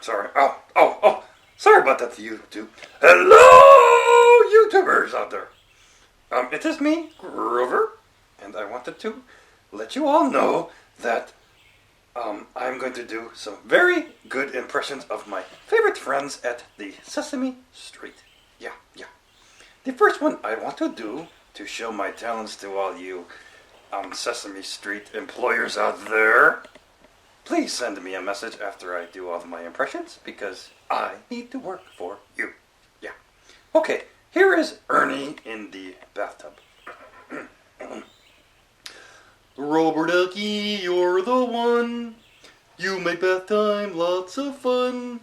Sorry. Oh. Sorry about that, YouTube. Hello, YouTubers out there. It is me, Grover, and I wanted to let you all know that I'm going to do some very good impressions of my favorite friends at the Sesame Street. Yeah. The first one I want to do to show my talents to all you Sesame Street employers out there. Please send me a message after I do all of my impressions because I need to work for you. Yeah. Okay, here is Ernie in the bathtub. Rubber ducky, you're the one. You make bath time lots of fun.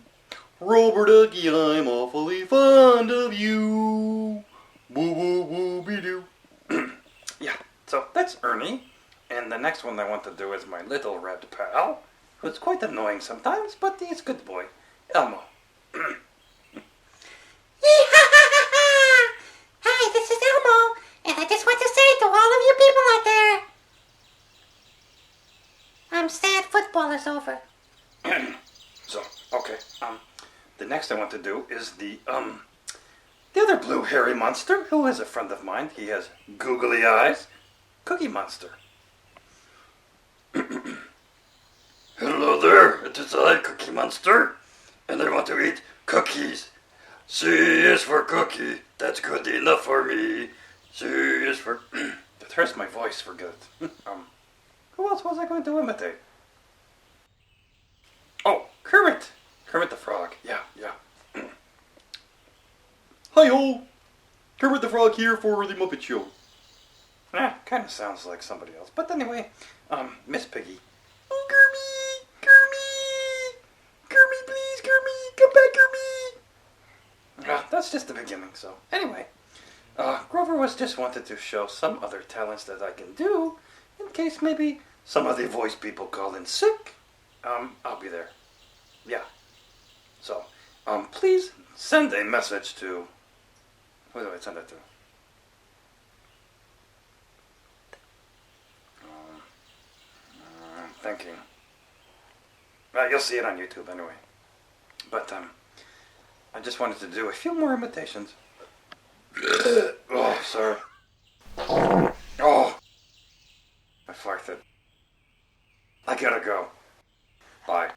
Rubber ducky, I'm awfully fond of you. Woo woo woo be doo. Yeah, so that's Ernie. And the next one I want to do is my little red pal, who's quite annoying sometimes, but he's a good boy, Elmo. Hi, this is Elmo, and I just want to say to all of you people out there, I'm sad football is over. So, okay, the next I want to do is the other blue hairy monster, who is a friend of mine. He has googly eyes. Cookie Monster. Hello there, it is I, Cookie Monster, and I want to eat cookies. C is for cookie, that's good enough for me. C is for... That hurts my voice, forget it. Who else was I going to imitate? Oh, Kermit! Kermit the Frog, yeah. Hi-ho! Kermit the Frog here for the Muppet Show. Kind of sounds like somebody else, but anyway, Miss Piggy. Oh, Kermit, please, Kermit, come back, Kermit. That's just the beginning, so anyway, Grover was just wanted to show some other talents that I can do, in case maybe some of the voice people call in sick. I'll be there. Yeah. So, please send a message to, who do I send it to? Thinking. You'll see it on YouTube anyway. But I just wanted to do a few more imitations. Oh, sorry. Oh, I farted. I gotta go. Bye.